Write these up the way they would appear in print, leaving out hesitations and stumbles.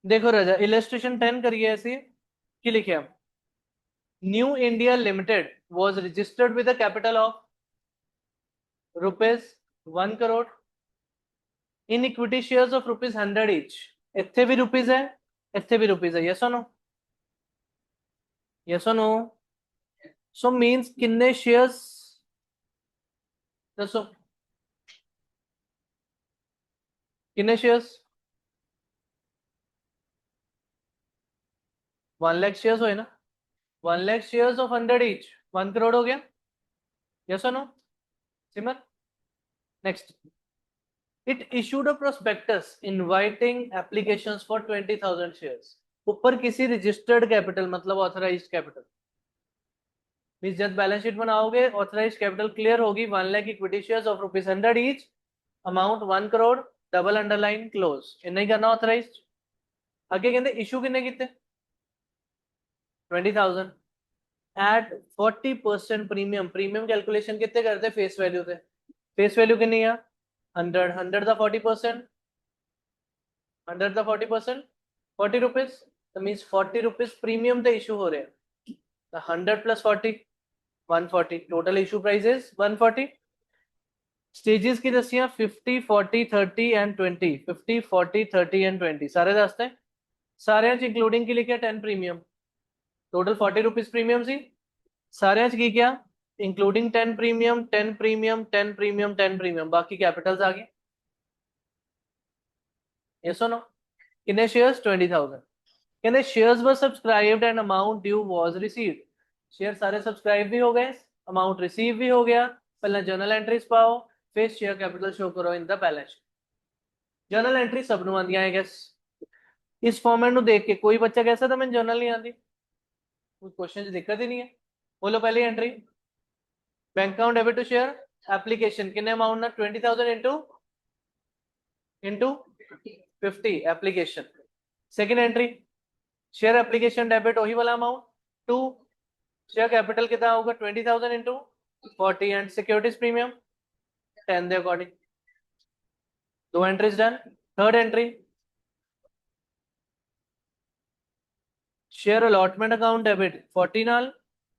देखो राजा, इलस्ट्रेशन 10 करिए ऐसे कि लिखे हम, new India limited was registered with capital of ₹1 crore in equity shares of ₹100 each. इतने भी रुपीज है, इतने भी रुपीज है, यस और नो? यस और नो? सो मींस कितने शेयर्स दसो, कितने शेयर्स? 1 लाख शेयर्स हुए ना, 1 lakh shares of 100 each, 1 crore हो गया, यस और नो? सिमर, next. It issued a prospectus inviting applications for 20,000 shares. ऊपर किसी रजिस्टर्ड कैपिटल मतलब ऑथराइज्ड कैपिटल, मींस जब बैलेंस शीट बनाओगे ऑथराइज्ड कैपिटल क्लियर होगी, 1 lakh equity shares of ₹100 each, amount 1 crore, double underline close, इन्हें करना ऑथराइज्ड। आगे कहते इशू कितने कितने? 20,000 एट 40% प्रीमियम। प्रीमियम कैलकुलेशन कितने करते? फेस वैल्यू थे, फेस वैल्यू कितनी है? 100, 100 का 40%, 100 का 40%, ₹40, तो मीन्स ₹40 प्रीमियम थे इशू हो रहे हैं, तो 100 + 40, 140, total issue price is 140। Stages की दसियां 50, 40, 30 एंड 20, 50, 40, 30 एंड 20 सारे दसते हैं, सारे इंक्लूडिंग की लिखे 10 प्रीमियम, टोटल ₹40 प्रीमियम सी, सारे की क्या including 10 premium, 10 premium, 10 premium, 10 premium, बाकी कैपिटल्स आ गए, यस और नो? कितने शेयर्स? 20,000। कहते shares were subscribed and amount due was received. Share सारे सब्सक्राइब भी हो गए, अमाउंट रिसीव भी हो गया। पहले जर्नल एंट्रीज पाओ, फिर शेयर कैपिटल शो करो इन the balance sheet. Journal entry सब नु आंदियां है गैस। इस फॉर्मेट नु देख के कोई बच्चा कैसा था मैं जर्नल नहीं आती, कोई क्वेश्चन की दिक्कत ही नहीं है। बोलो पहली entry, bank account debit to share application, कितने अमाउंट ना? 20,000 into 50 application. Second entry, share application debit वही वाला अमाउंट, टू शेयर कैपिटल कितना होगा? 20,000 इंटू 40 एंड सिक्योरिटीज प्रीमियम 10 दे अकॉर्डिंग। दो entries done. Third entry, share allotment account debit 40 नाल,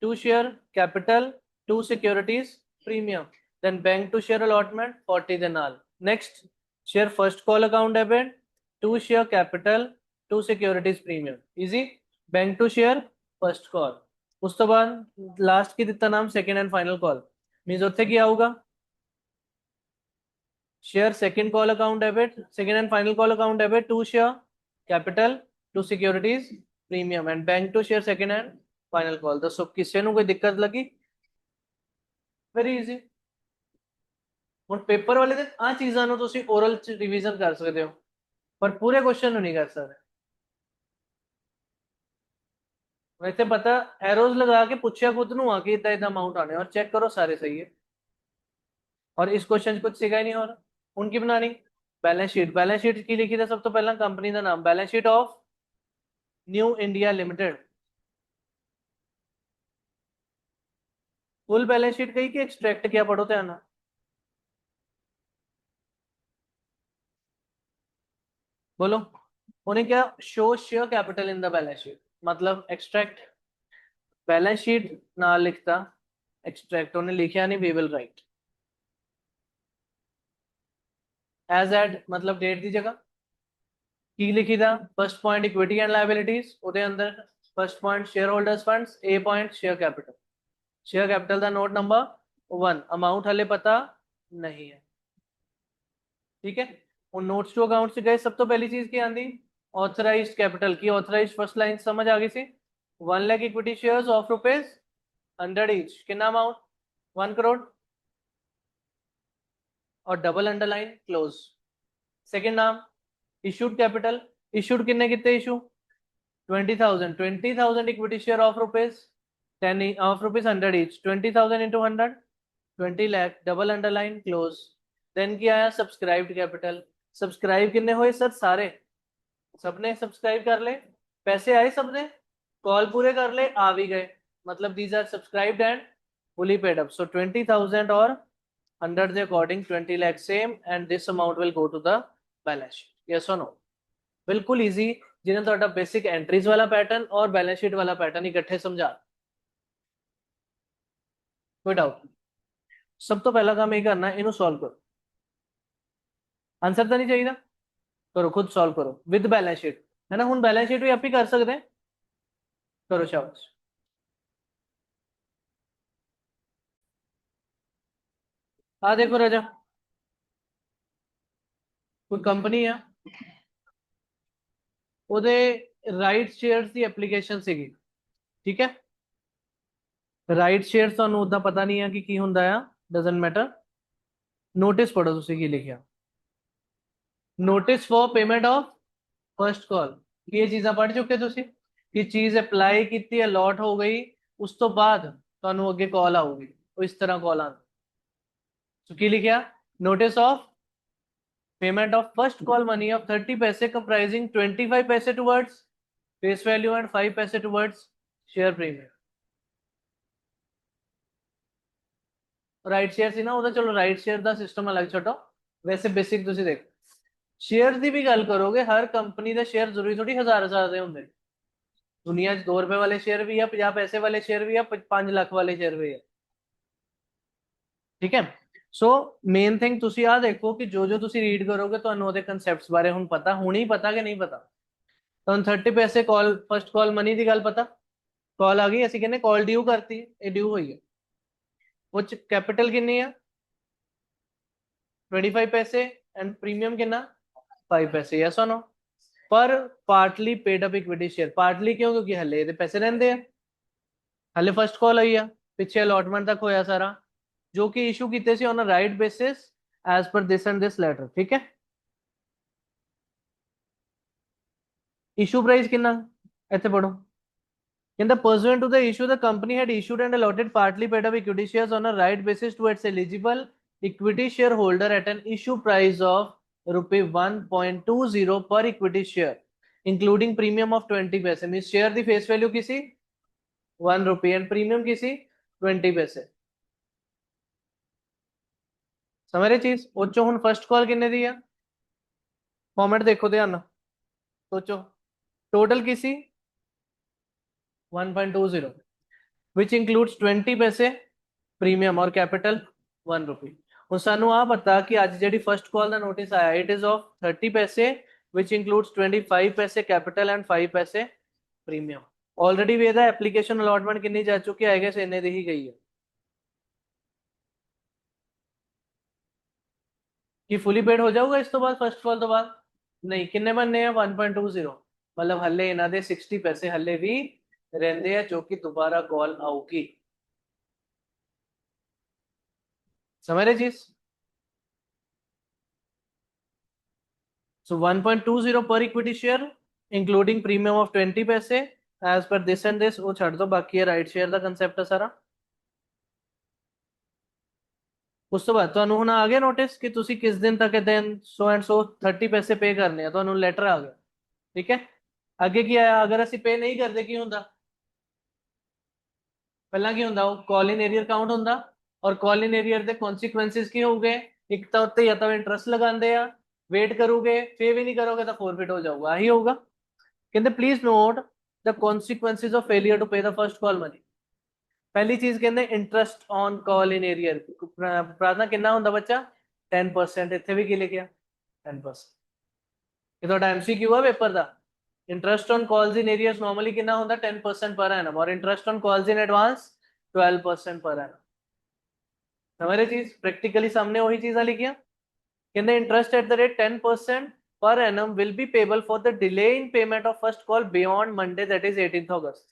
to share capital, to securities premium, then bank to share allotment 40 दे नाल। Next, share first call account debit, to share capital, to securities premium, easy. Bank to share first call, उस तो बाद last की दिता नाम second and final call, means उत्थे क्या होगा? Share second call account debit, second and final call account debit, to share capital, to securities premium and bank to share second and final call. दसो किसी को कोई दिक्कत लगी? Very easy. ਹੁਣ पेपर वाले दिन आ चीज़ों ਨੂੰ ਤੁਸੀਂ ओरल ਚ रिवीजन कर सकते हो, पर पूरे क्वेश्चन नहीं कर सकते। वैसे पता एरोज लगा के पूछा खुद नु आके इतना इतना अमाउंट आने और चेक करो सारे सही है। और इस क्वेश्चन कुछ सिखा ही नहीं हो रहा। उनकी बनानी बैलेंस शीट, बैलेंस शीट की लिखी था सब तो पहला कंपनी का नाम, balance sheet of new India limited. Full balance sheet कही कि एक्सट्रैक्ट क्या पढ़ो ध्यान नाल। बोलो उन्हें क्या? Show share capital in the balance sheet, मतलब एक्सट्रैक्ट। बैलेंस शीट ना लिखता, एक्सट्रैक्ट उन्हें लिखा नहीं, वी विल राइट एज एड, मतलब डेट की जगह की लिखी था। First point equity and liabilities, ਉਹਦੇ अंदर first point share holders funds, A point share capital, share capital का नोट नंबर 1, अमाउंट हले पता नहीं है, ठीक है। और नोट्स टू अकाउंट से गए, सब तो पहली चीज की आंदी ऑथराइज्ड कैपिटल की, ऑथराइज्ड फर्स्ट लाइन समझ आ गई सी। 1 lakh equity shares of ₹100 each, कितना अमाउंट? 1 crore, और डबल अंडरलाइन क्लोज। सेकेंड नाम इशूड कैपिटल, इशूड कितने कितने issue? 20,000, 20,000 equity share of ₹10 of ₹100 each, 20,000 into 100, 20 lakh, double underline close. Then क्या आया? सब्सक्राइब्ड कैपिटल, सब्सक्राइब कितने हुए सर? सारे, सबने सब्सक्राइब कर ले, पैसे आए सबने, कॉल पूरे कर ले, आ भी गए, मतलब these are subscribed and fully paid up. So 20,000 और 100 के according 20 lakh same, and this amount will go to the balance sheet, yes और नो? बिल्कुल इजी। जिन्हें ਤੁਹਾਡਾ बेसिक एंट्रीज वाला पैटर्न और बैलेंस शीट वाला पैटर्न इकट्ठे समझा। कोई डाउट? सब तो पहला काम ये करना है, इन्हों सॉल्व करो। आंसर तो नहीं चाहिए, करो खुद सॉल्व करो विद बैलेंस शीट, है ना। हम बैलेंस शीट भी आप ही कर सकते हैं, करो शाबाश। आ देखो राजा, कोई कंपनी है, ਉਹਦੇ ਰਾਈਟ ਸ਼ੇਅਰਸ ਦੀ ਐਪਲੀਕੇਸ਼ਨ ਸੀਗੀ, ਠੀਕ ਹੈ। ਰਾਈਟ ਸ਼ੇਅਰਸ ਤੁਹਾਨੂੰ ਉਦਾਂ ਪਤਾ ਨਹੀਂ ਹੈ ਕਿ ਕੀ ਹੁੰਦਾ ਆ, ਡਸਨਟ ਮੈਟਰ। ਨੋਟਿਸ ਪੜੋ ਤੁਸੀਂ ਕੀ ਲਿਖਿਆ, notice for payment of first call. ਇਹ ਚੀਜ਼ਾਂ ਪੜ ਚੁੱਕੇ ਤੁਸੀਂ ਕਿ ਚੀਜ਼ ਅਪਲਾਈ ਕੀਤੀ, ਅਲਾਟ ਹੋ ਗਈ, ਉਸ ਤੋਂ ਬਾਅਦ ਤੁਹਾਨੂੰ ਅੱਗੇ ਕਾਲ ਆਊਗੀ, ਉਹ ਇਸ ਤਰ੍ਹਾਂ ਕਾਲ ਆਉਂਦੀ। ਸੋ ਕੀ ਲਿਖਿਆ, notice of payment of first call money of 30 paise comprising 25 paise towards face value and 5 paise towards share premium। Right share ਸੀ ਨਾ ਉਹਦਾ, ਚਲੋ ਰਾਈਟ ਸ਼ੇਅਰ ਦਾ ਸਿਸਟਮ ਅਲੱਗ ਛੱਡੋ, ਵੈਸੇ ਬੇਸਿਕ ਤੁਸੀਂ ਦੇਖੋ। ਸ਼ੇਅਰ ਦੀ ਵੀ ਗੱਲ ਕਰੋਗੇ, ਹਰ ਕੰਪਨੀ ਦੇ ਸ਼ੇਅਰ ਜ਼ਰੂਰੀ ਥੋੜੀ ਹਜ਼ਾਰ ਦੇ ਹੁੰਦੇ। ਦੁਨੀਆ 'ਚ 2 ਰੁਪਏ ਵਾਲੇ ਸ਼ੇਅਰ ਵੀ ਆ, 50 ਪੈਸੇ ਵਾਲੇ ਸ਼ੇਅਰ ਵੀ ਆ, 5 ਲੱਖ ਵਾਲੇ ਸ਼ੇਅਰ ਵੀ ਆ, ਠੀਕ ਹੈ। ਸੋ ਮੇਨ ਥਿੰਗ ਤੁਸੀਂ ਆ ਦੇਖੋ ਕਿ ਜੋ ਤੁਸੀਂ ਰੀਡ ਕਰੋਗੇ ਤੁਹਾਨੂੰ ਉਹਦੇ ਕਨਸੈਪਟਸ ਬਾਰੇ ਹੁਣ ਪਤਾ, ਹੁਣੀ ਪਤਾ ਕਿ ਨਹੀਂ ਪਤਾ। ਤੁਹਾਨੂੰ 30 ਪੈਸੇ ਕਾਲ, ਫਸਟ ਕਾਲ ਮਨੀ ਦੀ ਗੱਲ ਪਤਾ, ਕਾਲ ਆ ਗਈ, ਅਸੀਂ ਕਹਿੰਦੇ ਕਾਲ ਡਿਊ ਕਰਤੀ, ਇਹ ਡਿਊ ਹੋਈ ਹੈ। ਉਹ ਚ ਕੈਪੀਟਲ ਕਿੰਨੀ ਆ, 25 ਪੈਸੇ, ਐਂਡ ਪ੍ਰੀਮੀਅਮ ਕਿੰਨਾ, 5 ਪੈਸੇ, ਯੈਸ ਔਰ नो। ਪਰ ਪਾਰਟਲੀ ਪੇਡ ਅਪ ਇਕੁਇਟੀ ਸ਼ੇਅਰ, ਪਾਰਟਲੀ ਕਿਉਂ, ਕਿਉਂਕਿ ਹਲੇ ਇਹਦੇ ਪੈਸੇ ਰਹਿੰਦੇ ਆ, ਹਲੇ ਫਸਟ ਕਾਲ ਆਈ ਆ, ਪਿੱਛੇ ਅਲਾਟਮੈਂਟ ਤੱਕ ਹੋਇਆ ਸਾਰਾ, ਜੋ ਕਿ ਇਸ਼ੂ ਕੀਤੇ ਸੀ on a right basis as per this and this letter, ਠੀਕ ਹੈ। ਇਸ਼ੂ ਪ੍ਰਾਈਸ ਕਿੰਨਾ, ਇੱਥੇ ਪੜੋ, ਕਹਿੰਦਾ pursuant to the issue the company had issued and allotted partly paid up equity shares on a right basis to its eligible equity shareholder at an issue price of rupee 1.20 per equity share including premium of 20 paise। means share the face value किसी 1 rupee and premium किसी 20 पैसे। समझ रहे चीज, सोचो ਹੁਣ first call किन्ने दी है, फॉर्मेट देखो ध्यान ਨਾਲ, सोचो टोटल किसी 1.20 which includes 20 पैसे प्रीमियम और कैपिटल 1 रुपी। ਹੁਣ ਸਾਨੂੰ ਆ ਪਤਾ ਕਿ ਅੱਜ ਜਿਹੜੀ ਫਸਟ ਕਾਲ ਦਾ ਨੋਟਿਸ ਆਇਆ, ਇਟ ਇਜ਼ ਆਫ 30 ਪੈਸੇ which includes 25 ਪੈਸੇ कैपिटल and 5 ਪੈਸੇ प्रीमियम। ऑलरेडी ਵੀ ਇਹਦਾ ਐਪਲੀਕੇਸ਼ਨ ਅਲਾਟਮੈਂਟ ਕਿੰਨੀ ਜਾ ਚੁੱਕੀ ਹੈ, ਆਏਗਾ ਇੰਨੇ ਦੀ ਹੀ ਗਈ ਹੈ कि फुली पेड हो जाऊगा इस तो बाद, फर्स्ट कॉल तो बाद नहीं, किन्ने बनने हैं 1.20, मतलब हले इन्हों दे 60 पैसे हले भी रहंदे हैं जो कि दोबारा कॉल आऊगी। समझ रहे चीज, सो 1.20 पर equity share including premium of 20 पैसे as per this and this, वो छड़ दो, बाकी है राइट शेयर का कंसेप्ट है सारा। उस तो बाद ਤੁਹਾਨੂੰ ਹੁਣ ਆ ਗਿਆ ਨੋਟਿਸ ਕਿ ਤੁਸੀਂ ਕਿਸ ਦਿਨ ਤੱਕ ਦਿਨ ਸੋ ਐਂਡ ਸੋ 30 ਪੈਸੇ ਪੇ ਕਰਨੇ ਆ, ਤੁਹਾਨੂੰ ਲੈਟਰ ਆ ਗਿਆ, ਠੀਕ ਹੈ। ਅੱਗੇ ਕੀ ਆਇਆ, ਅਗਰ ਅਸੀਂ ਪੇ ਨਹੀਂ ਕਰਦੇ ਕੀ ਹੁੰਦਾ, ਪਹਿਲਾਂ ਕੀ ਹੁੰਦਾ, ਉਹ ਕਾਲ ਇਨ ਏਰੀਅਰ ਕਾਊਂਟ ਹੁੰਦਾ, ਔਰ ਕਾਲ ਇਨ ਏਰੀਅਰ ਦੇ ਕਨਸੀਕੁਐਂਸਿਸ ਕੀ ਹੋਊਗੇ, ਇੱਕ ਤਾਂ ਉੱਤੇ ਜਾਂ ਤਾਂ ਇੰਟਰਸਟ ਲਗਾਉਂਦੇ ਆ, ਵੇਟ ਕਰੋਗੇ, ਪੇ ਵੀ ਨਹੀਂ ਕਰੋਗੇ ਤਾਂ ਫੋਰਫਿਟ ਹੋ ਜਾਊਗਾ, ਆਹੀ ਹੋਊਗਾ। ਕਹਿੰਦੇ please note the consequences of failure to pay the first call money. पहली चीज कहते interest on call in arrear, प्रार्थना कितना ਹੁੰਦਾ ਬੱਚਾ 10%, ਇੱਥੇ ਵੀ ਕੀ ਲਿਖਿਆ 10%। ਇਹ ਤੁਹਾਡਾ MCQ ਆ paper the. Interest on calls in arrears normally कितना ਹੁੰਦਾ 10% पर एनम, और interest on calls in advance 12% per annum. समझ रहे चीज, प्रैक्टिकली सामने वही चीज लिखिया, कहते interest at the rate 10% per annum will be payable for the delay in payment of first call beyond Monday, that is 18th August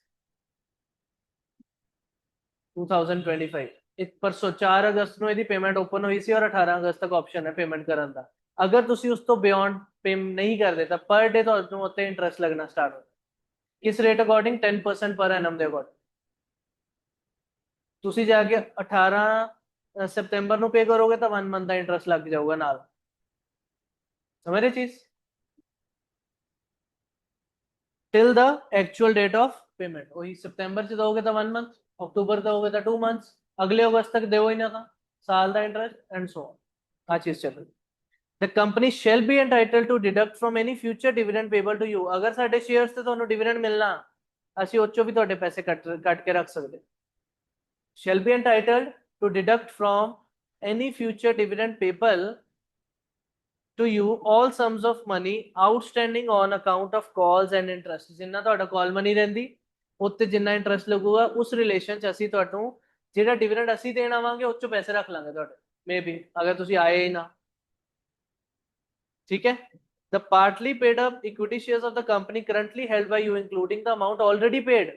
2025। ਇੱਕ ਪਰਸੋਂ 4 ਅਗਸਤ ਨੂੰ ਇਹਦੀ ਪੇਮੈਂਟ ਓਪਨ ਹੋਈ ਸੀ, ਔਰ 18 ਅਗਸਤ ਤੱਕ ਆਪਸ਼ਨ ਹੈ ਪੇਮੈਂਟ ਕਰਨ ਦਾ। ਅਗਰ ਤੁਸੀਂ ਉਸ ਤੋਂ ਬਿਯੋਂਡ ਪੇ ਨਹੀਂ ਕਰਦੇ ਤਾਂ ਪਰ ਡੇ ਤੁਹਾਨੂੰ ਉੱਤੇ ਇੰਟਰਸਟ ਲੱਗਣਾ ਸਟਾਰਟ ਹੋ, ਕਿਸ ਰੇਟ ਅਕੋਰਡਿੰਗ 10% ਪਰ ਐਨਮ ਦੇ ਅਕੋਰਡਿੰਗ। ਤੁਸੀਂ ਜਾ ਕੇ 18 ਸਤੰਬਰ ਨੂੰ ਪੇ ਕਰੋਗੇ ਤਾਂ 1 ਮੰਥ ਦਾ ਇੰਟਰਸਟ ਲੱਗ ਜਾਊਗਾ ਨਾਲ। ਸਮਝ ਰਹੇ ਚੀਜ਼, till the actual date of payment, वही सितंबर से दोगे तो 1 मंथ, अक्टूबर दोगे तो 2 मंथ्स, अगले अगस्त तक दो ही ना था साल का इंटरेस्ट एंड सो आ चीज चल रही। The company shall be entitled to deduct from any future dividend payable to you. अगर साडे shares ਤੇ ਤੁਹਾਨੂੰ dividend ਮਿਲਣਾ, ਅਸੀਂ ਉਹ ਚੋਂ ਵੀ ਤੁਹਾਡੇ ਪੈਸੇ ਕੱਟ ਕੇ ਰੱਖ ਸਕਦੇ. Shall be entitled to deduct from any future dividend payable to you all sums of money outstanding on account of calls and interest. ਜਿੰਨਾ ਤੁਹਾਡਾ call money ਰਹਿੰਦੀ, ਉੱਤੇ ਜਿੰਨਾ interest ਲੱਗੂਗਾ, ਉਸ relation ਚ ਅਸੀਂ ਤੁਹਾਨੂੰ ਜਿਹੜਾ dividend ਅਸੀਂ ਦੇਣ ਆਵਾਂਗੇ ਉਹ ਚੋਂ ਪੈਸੇ ਰੱਖ ਲਾਂਗੇ ਤੁਹਾਡੇ, maybe ਅਗਰ ਤੁਸੀਂ ਆਏ ਹੀ ਨਾ. ठीक है. The partly paid up equity shares of the company currently held by you, including the amount already paid.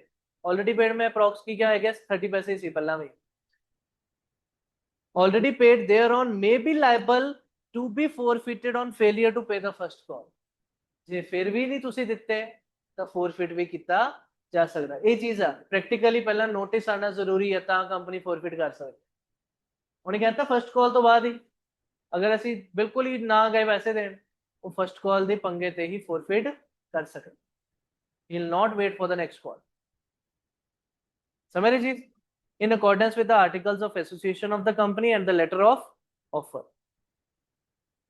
Already paid में approx की क्या है, guess 30 पैसे इसी पल्ला में. Already paid thereon may be liable to be forfeited on failure to pay the first call. जे फिर भी नहीं तुसी दिते तो forfeit भी किता जा सकता. ये चीज है practically पहला notice आना जरूरी है ता कंपनी forfeit कर सकती. उन्हें कहता first call तो बाद ही, अगर ਅਸੀਂ ਬਿਲਕੁਲ ਹੀ ਨਾ ਗਏ ਪੈਸੇ ਦੇਣ, ਉਹ ਫਸਟ ਕਾਲ ਦੇ ਪੰਗੇ ਤੇ ਹੀ ਫੋਰਫਿਟ ਕਰ ਸਕਦੇ. He will not wait for the next call. समझ रहे जी? in accordance with the articles of association of the company and the letter of offer.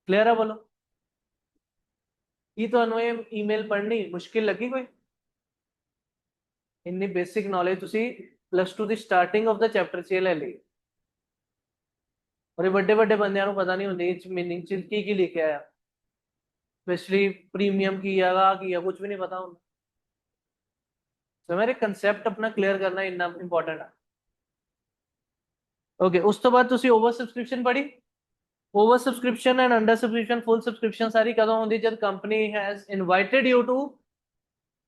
clear है? बोलो ये ਤੁਹਾਨੂੰ ਇਹ ਈਮੇਲ ਪੜ੍ਹਨੀ ਮੁਸ਼ਕਿਲ ਲੱਗੀ ਕੋਈ? ਇੰਨੀ ਬੇਸਿਕ ਨੌਲੇਜ ਤੁਸੀਂ +2 ਦੀ ਸਟਾਰਟਿੰਗ ਆਫ ਦਾ ਚੈਪਟਰ 'ਚ ਲੈ ਲਈ. और बड़े बड़े बंदियां को पता नहीं होंदी मीनिंग च की लिखा है, स्पेशली प्रीमियम की या कुछ भी नहीं पता होंदा. तो मेरे कंसेप्ट अपना क्लियर करना इतना इंपॉर्टेंट है. ओके, उस तो बाद तुसी ओवर सब्सक्रिप्शन पढ़ी. Over subscription and under subscription, full subscription सारी कदों होंदी जब company has invited you to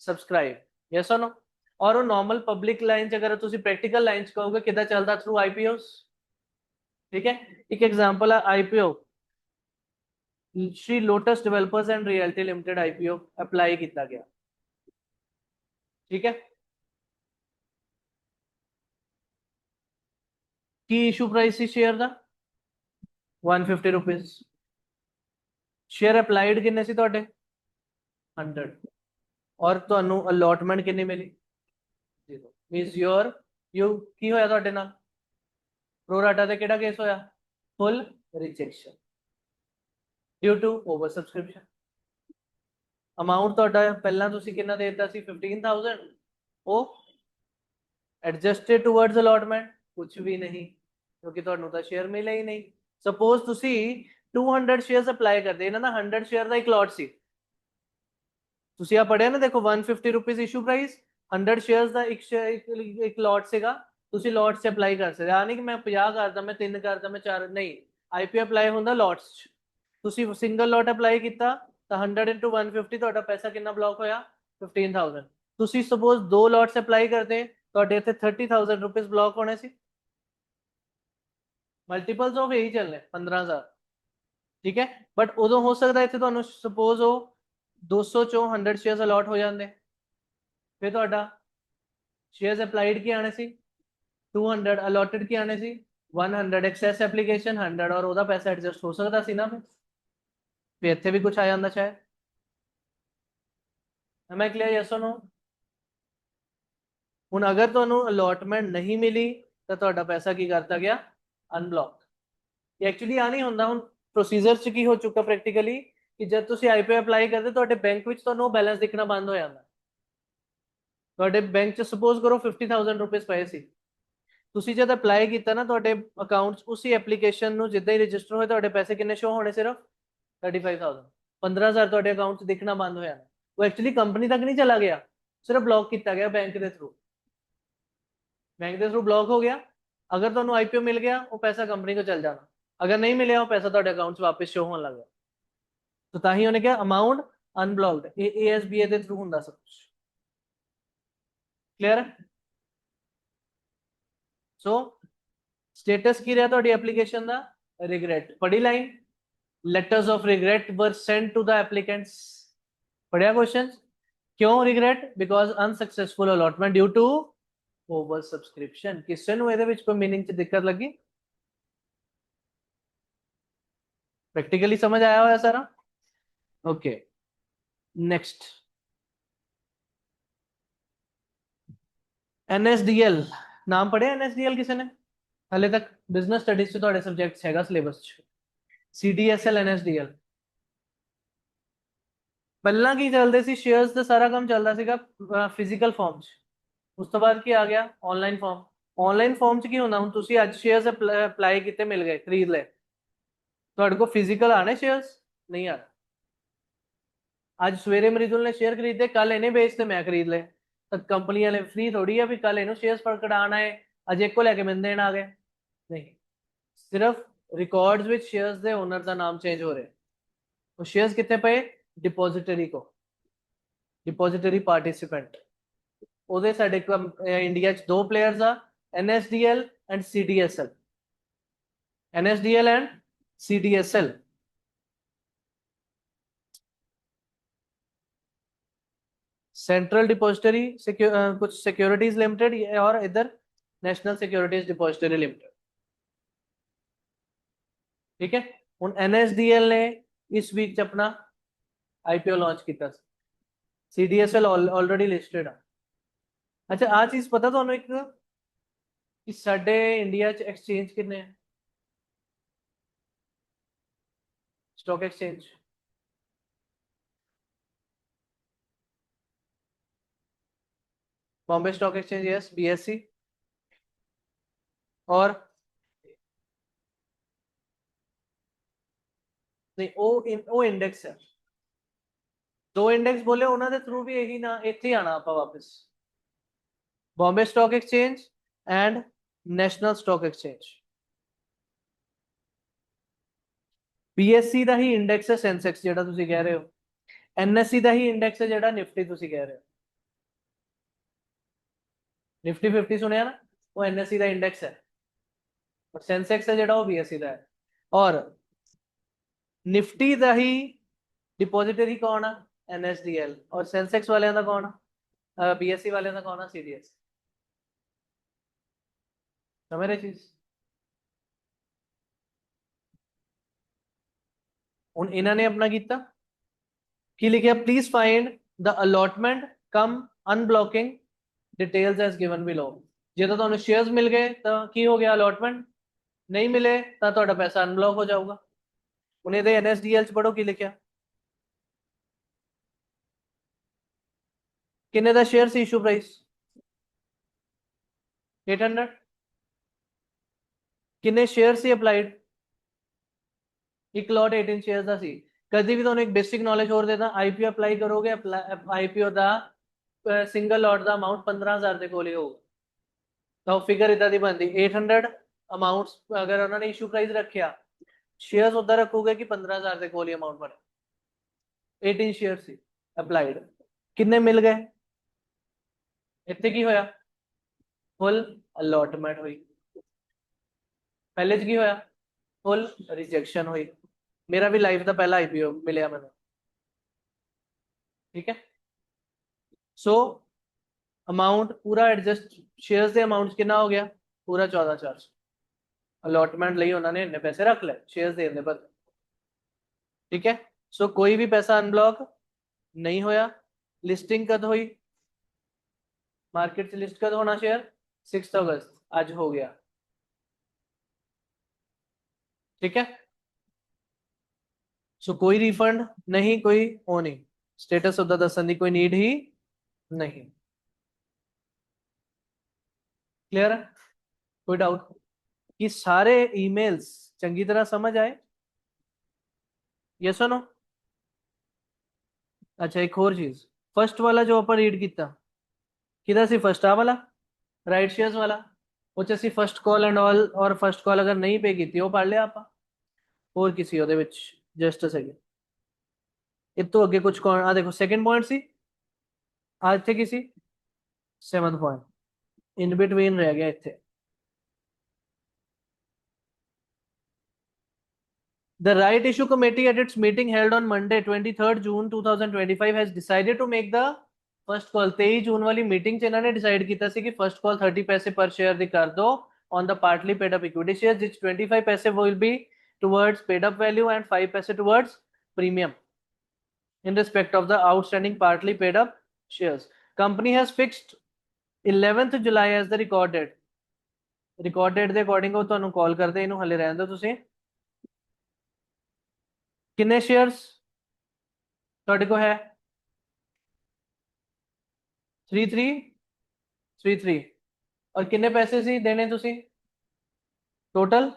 subscribe. Yes और नो? और वो नॉर्मल पब्लिक लाइन च अगर तुसी प्रैक्टिकल लाइन च कहोगे किदा चलदा थ्रू आईपीओस. ठीक है, एक एग्जांपल है IPO. Shri lotus developers and realty limited IPO apply किया गया. ठीक है, की इशू प्राइस सी शेयर का 150 रुपीज. शेयर अप्लाइड किन्ने सी तुहाडे 100 और तुहानू अलॉटमेंट किन्नी मिली 0. मींस योर यू की होया तुहाडे नाल प्रोराटा ते केड़ा केस होया full rejection due to over subscription. Amount तुहाडा पहला तुसी कितना दे दित्ता सी 15,000, वो एडजस्टेड टुवर्ड्स अलॉटमेंट कुछ भी नहीं क्योंकि तुहानू तां शेयर मिले ही नहीं. सपोज तुसी 200 शेयर्स अप्लाई करते, इन्हां दा 100 शेयर दा एक लॉट सी. तुसी आ पढ़िया ना, देखो 150 रुपीज इशू प्राइस, 100 शेयर्स दा एक लॉट सीगा. तुसी लॉट से अप्लाई कर सकते. आ नहीं कि मैं 50 करदा, मैं 3 करदा, मैं 4 नहीं. आईपीओ अप्लाई होंदा लॉट्स च. तुसी सिंगल लॉट अप्लाई किया तो 100 × 150 ਤੁਹਾਡਾ ਪੈਸਾ ਕਿੰਨਾ ਬਲੌਕ ਹੋਇਆ 15,000. ਤੁਸੀਂ ਸਪੋਜ਼ 2 ਲੋਟਸ ਅਪਲਾਈ ਕਰਦੇ ਤੁਹਾਡੇ ਇੱਥੇ 30,000 ਰੁਪਏ ਬਲੌਕ ਹੋਣੇ ਸੀ. ਮਲਟੀਪਲਸ ਆਫ ਇਹੀ ਚੱਲਨੇ 15,000. ਠੀਕ ਹੈ, ਬਟ ਉਦੋਂ ਹੋ ਸਕਦਾ ਇੱਥੇ ਤੁਹਾਨੂੰ ਸਪੋਜ਼ ਉਹ 200 ਚੋਂ 100 ਸ਼ੇਅਰਸ ਅਲਾਟ ਹੋ ਜਾਂਦੇ, ਫਿਰ ਤੁਹਾਡਾ ਸ਼ੇਅਰਸ ਅਪਲਾਈਡ ਕੀ ਆਣੇ ਸੀ 200, ਅਲਾਟਡ ਕੀ ਆਣੇ ਸੀ 100, ਐਕਸੈਸ ਐਪਲੀਕੇਸ਼ਨ 100 और ਉਹਦਾ ਪੈਸਾ ਐਡਜਸਟ ਹੋ ਸਕਦਾ ਸੀ ਨਾ, ਫਿਰ ਇੱਥੇ ਵੀ ਕੁਝ ਆ ਜਾਂਦਾ ਸ਼ਾਇਦ. Am I clear? Yes or no? ਹੁਣ ਅਗਰ ਤੁਹਾਨੂੰ ਅਲਾਟਮੈਂਟ ਨਹੀਂ ਮਿਲੀ ਤਾਂ ਤੁਹਾਡਾ ਪੈਸਾ ਕੀ ਕਰਤਾ ਗਿਆ ਅਨਬਲੌਕ. ਇਹ ਐਕਚੁਅਲੀ ਆ ਨਹੀਂ ਹੁੰਦਾ. ਹੁਣ ਪ੍ਰੋਸੀਜਰ ਚ ਕੀ ਹੋ ਚੁੱਕਾ ਪ੍ਰੈਕਟੀਕਲੀ ਕਿ ਜਦ ਤੁਸੀਂ ਆਈਪੀਓ ਅਪਲਾਈ ਕਰਦੇ ਤੁਹਾਡੇ ਬੈਂਕ ਵਿੱਚ ਤੁਹਾਨੂੰ ਬੈਲੈਂਸ ਦਿਖਣਾ ਬੰਦ ਹੋ ਜਾਂਦਾ. ਤੁਹਾਡੇ ਬੈਂਕ ਚ ਸਪੋਜ਼ ਕਰੋ 50,000 ਰੁਪਏ ਪਏ ਸੀ, ਤੁਸੀਂ ਜਦ ਅਪਲਾਈ ਕੀਤਾ ਨਾ ਤੁਹਾਡੇ ਅਕਾਊਂਟ 'ਚ ਉਸੇ ਐਪਲੀਕੇਸ਼ਨ ਨੂੰ ਜਿੱਦਾਂ ਹੀ ਰਜਿਸਟਰ ਹੋਏ ਤੁਹਾਡੇ ਪੈਸੇ ਕਿੰਨੇ ਸ਼ੋ ਹੋਣੇ ਸਿਰਫ 35,000. 15,000 ਤੁਹਾਡੇ ਅਕਾਊਂਟ 'ਚ ਦਿਖਣਾ ਬੰਦ ਹੋ ਜਾਣਾ. वो एक्चुअली कंपनी तक नहीं चला गया, सिर्फ ब्लॉक किया गया बैंक के थ्रू. बैंक के थ्रू ब्लॉक हो गया. अगर तुहानू आईपीओ मिल गया वो पैसा कंपनी को चल जाना, अगर नहीं मिले वो पैसा तुहाडे अकाउंट च वापस शो होने लग गया. तो ताही उन्हें क्या अमाउंट अनब्लॉक्ड एएसबीए के थ्रू हुंदा सब कुछ. क्लियर है? सो स्टेटस की रहा तुहाडी एप्लीकेशन दा रिग्रेट. पढ़ी line letters of regret were sent to the applicants. बढ़िया क्वेश्चन. क्यों regret? Because unsuccessful allotment due to over subscription. किसी ਨੂੰ ਇਹਦੇ ਵਿੱਚ ਕੋਈ मीनिंग ਚ ਦਿੱਕਤ ਲੱਗੀ? प्रैक्टिकली समझ आया होया सारा? Okay, next NSDL. नाम पढ़े एनएसडीएल किसी ने हाले तक? बिजनेस स्टडीज से थोड़े सब्जेक्ट्स हैगा सिलेबस च. सीडीएसएल एनएसडीएल ਪਹਿਲਾਂ ਕੀ ਚੱਲਦੇ ਸੀ ਸ਼ੇਅਰਸ ਦਾ ਸਾਰਾ ਕੰਮ ਚੱਲਦਾ ਸੀਗਾ ਫਿਜ਼ੀਕਲ ਫਾਰਮ 'ਚ ਉਸ ਤੋਂ ਬਾਅਦ ਕੀ ਆ ਗਿਆ ਆਨਲਾਈਨ ਫਾਰਮ ਆਨਲਾਈਨ ਫਾਰਮ 'ਚ ਕੀ ਹੁੰਦਾ ਹੁਣ ਤੁਸੀਂ ਅੱਜ ਸ਼ੇਅਰਸ ਅਪਲਾਈ ਕੀਤੇ ਮਿਲ ਗਏ ਖਰੀਦ ਲਏ ਤੁਹਾਡੇ ਕੋਲ ਫਿਜ਼ੀਕਲ ਆਣੇ ਸ਼ੇਅਰਸ ਨਹੀਂ ਆਣੇ ਅੱਜ ਸਵੇਰੇ ਮਰੀਦੁਲ ਨੇ ਸ਼ੇਅਰ ਖਰੀਦੇ ਕੱਲ ਇਹਨੇ ਵੇਚਤੇ ਮੈਂ ਖਰੀਦ ਲਏ ਤਾਂ ਕੰਪਨੀ ਵਾਲੇ ਫ੍ਰੀ ਥੋੜੀ ਆ ਵੀ ਕੱਲ ਇਹਨੂੰ ਸ਼ੇਅਰਸ ਪਕੜਾਣਾ ਹੈ ਅੱਜ ਇੱਕ ਕੋ ਲੈ ਕੇ ਮੈਨੂੰ ਦੇਣ ਆ ਗਏ नहीं सिर्फ रिकॉर्ड्स विच शेयर्स दे ओनर का नाम चेंज हो रहे तो शेयर्स कितने पे डिपॉजिटरी को डिपॉजिटरी पार्टिसिपेंट ਉਹਦੇ ਸਾਡੇ ਇੰਡੀਆ ਚ ਦੋ ਪਲੇਅਰਸ ਆ NSDL and CDSL NSDL and CDSL central depository कुछ सिक्योरिटीज लिमिटेड और इधर नेशनल सिक्योरिटीज डिपॉजिटरी लिमिटेड ठीक है ਹੁਣ NSDL ਨੇ ਇਸ ਵੀਕ ਚ ਆਪਣਾ IPO ਲਾਂਚ ਕੀਤਾ ਸੀ CDSL ਆਲਰੇਡੀ ਲਿਸਟਡ ਆ ਅੱਛਾ ਆ ਚੀਜ਼ ਪਤਾ ਤੁਹਾਨੂੰ ਇੱਕ ਕਿ ਸਾਡੇ ਇੰਡੀਆ ਚ ਐਕਸਚੇਂਜ ਕਿੰਨੇ ਆ stock exchange Bombay stock exchange yes BSE और नहीं ਉਹ ਇੰਡੈਕਸ ਹੈ ਦੋ ਇੰਡੈਕਸ ਬੋਲੇ ਉਹਨਾਂ ਦੇ ਥਰੂ ਵੀ ਇਹੀ ਨਾ ਇੱਥੇ ਹੀ ਆਣਾ ਆਪਾਂ ਵਾਪਸ Bombay stock exchange and national stock exchange BSE the he index ਹੈ ਸੈਂਸੈਕਸ ਜਿਹੜਾ ਤੁਸੀਂ ਕਹਿ ਰਹੇ ਹੋ NSE ਦਾ ਹੀ ਇੰਡੈਕਸ ਹੈ ਜਿਹੜਾ ਨਿਫਟੀ ਤੁਸੀਂ ਕਹਿ ਰਹੇ ਹੋ निफ्टी 50 सुनिया ना वो NSE ਦਾ ਇੰਡੈਕਸ ਹੈ और सेंसेक्स है ਜਿਹੜਾ ਉਹ BSE ਦਾ ਹੈ और निफ्टी ਦਾ ही डिपॉजिटरी कौन है NSDL और सेंसेक्स वाले का कौन है BSE वाले का कौन है CDS समझ रहे चीज ਹੁਣ ਇਹਨਾਂ ਨੇ ਆਪਣਾ ਕੀਤਾ ਕੀ ਲਿਖਿਆ please find the allotment cum unblocking details as given below ਜੇ ਤਾਂ ਤੁਹਾਨੂੰ ਸ਼ੇਅਰਸ ਮਿਲ ਗਏ ਤਾਂ ਕੀ ਹੋ ਗਿਆ ਅਲੋਟਮੈਂਟ ਨਹੀਂ ਮਿਲੇ ਤਾਂ ਤੁਹਾਡਾ ਪੈਸਾ ਅਨਬਲੌਕ ਹੋ ਜਾਊਗਾ ਹੁਣ ਇਹਦੇ NSDL ਚ ਪੜੋ ਕੀ ਲਿਖਿਆ ਕਿੰਨੇ ਦਾ ਸ਼ੇਅਰ ਸੀ ਇਸ਼ੂ ਪ੍ਰਾਈਸ 800 ਕਿੰਨੇ ਸ਼ੇਅਰ ਸੀ ਅਪਲਾਈਡ ਇੱਕ ਲੋਟ 18 ਸ਼ੇਅਰਸ ਦਾ ਸੀ ਕਦੀ ਵੀ ਤੁਹਾਨੂੰ ਇੱਕ ਬੇਸਿਕ ਨੌਲੇਜ ਹੋਰ ਦੇਦਾ IPO ਅਪਲਾਈ ਕਰੋਗੇ IPO ਦਾ ਸਿੰਗਲ ਲੋਟ ਦਾ ਅਮਾਉਂਟ 15000 ਦੇ ਕੋਲ ਹੀ ਹੋਊਗਾ ਤਾਂ ਉਹ ਫਿਗਰ ਇਦਾਂ ਦੀ ਬਣਦੀ 800 ਅਮਾਉਂਟਸ ਅਗਰ ਉਹਨਾਂ ਨੇ ਇਸ਼ੂ ਪ੍ਰਾਈਸ ਰੱਖਿਆ ਸ਼ੇਅਰਸ ਉਧਰ ਰੱਖੋਗੇ ਕਿ 15000 ਦੇ ਕੋਲ ਹੀ ਅਮਾਉਂਟ ਬਣੇ 18 ਸ਼ੇਅਰ ਸੀ ਅਪਲਾਈਡ ਕਿੰਨੇ ਮਿਲ ਗਏ ਇੱਥੇ ਕੀ ਹੋਇਆ ਫੁੱਲ ਅਲੋਟਮੈਂਟ ਹੋਈ ਪਹਿਲੇ ਚ ਕੀ ਹੋਇਆ ਫੁੱਲ ਰਿਜੈਕਸ਼ਨ ਹੋਈ ਮੇਰਾ ਵੀ ਲਾਈਫ ਦਾ ਪਹਿਲਾ IPO ਮਿਲਿਆ ਮੈਨੂੰ ठीक है सो अमाउंट पूरा एडजस्ट शेयर्स ਦੇ ਅਮਾਉਂਟ ਕਿੰਨਾ ਹੋ ਗਿਆ ਪੂਰਾ 14400 ਅਲੋਟਮੈਂਟ ਲਈ ਉਹਨਾਂ ਨੇ ਇੰਨੇ ਪੈਸੇ ਰੱਖ ਲਏ ਸ਼ੇਅਰਸ ਦੇਣ ਦੇ ਬਦਲੇ ਠੀਕ ਹੈ ਸੋ ਕੋਈ ਵੀ ਪੈਸਾ ਅਨਬਲੌਕ ਨਹੀਂ ਹੋਇਆ ਲਿਸਟਿੰਗ ਕਦ ਹੋਈ ਮਾਰਕੀਟ 'ਚ ਲਿਸਟ ਕਦ ਹੋਣਾ ਸ਼ੇਅਰ 6 ਅਗਸਤ ਅੱਜ ਹੋ ਗਿਆ ठीक है सो कोई रिफंड नहीं कोई वो नहीं स्टेटस ਉਹਦਾ ਦੱਸਣ ਦੀ ਕੋਈ ਨੀਡ ਹੀ नहीं क्लियर है कोई डाउट कि सारे ईमेल्स चंगी तरह समझ आए यस और नो अच्छा एक और चीज फर्स्ट वाला जो अपन रीड किया किधर सी फर्स्ट आ वाला राइट शेयर्स वाला वो च ਅਸੀਂ फर्स्ट कॉल एंड ऑल और फर्स्ट कॉल अगर नहीं पे ਕੀਤੀ ਉਹ ਪੜ ਲਿਆ ਆਪਾਂ ਹੋਰ ਕਿਸੇ ਉਹਦੇ ਵਿੱਚ ਜਸਟ ਸੈਕਿੰਡ ਇਹ ਤੋਂ ਅੱਗੇ ਕੁਝ ਆ ਦੇਖੋ ਸੈਕਿੰਡ ਪੁਆਇੰਟ ਸੀ ਆ ਇੱਥੇ ਕੀ ਸੀ 7th ਪੁਆਇੰਟ in between रह गया इत्थे The Right Issue Committee at its meeting held on Monday 23rd June 2025 has decided to make the first call 23 जून वाली मीटिंग च इन्होंने डिसाइड किया सी कि फर्स्ट कॉल 30 पैसे पर शेयर दी कर दो on the partly paid up equity shares which 25 पैसे will be towards paid up value and 5 पैसे towards premium in respect of the outstanding partly paid up shares company has fixed 11th July as the record date ਦੇ according ਉਹ ਤੁਹਾਨੂੰ ਕਾਲ ਕਰਦੇ ਇਹਨੂੰ ਹਲੇ ਰਹਿਣ ਦਿਓ ਤੁਸੀਂ ਕਿੰਨੇ ਸ਼ੇਅਰਸ ਤੁਹਾਡੇ ਕੋਲ ਹੈ 3 3 3 3 और कितने पैसे सी देने तुसी टोटल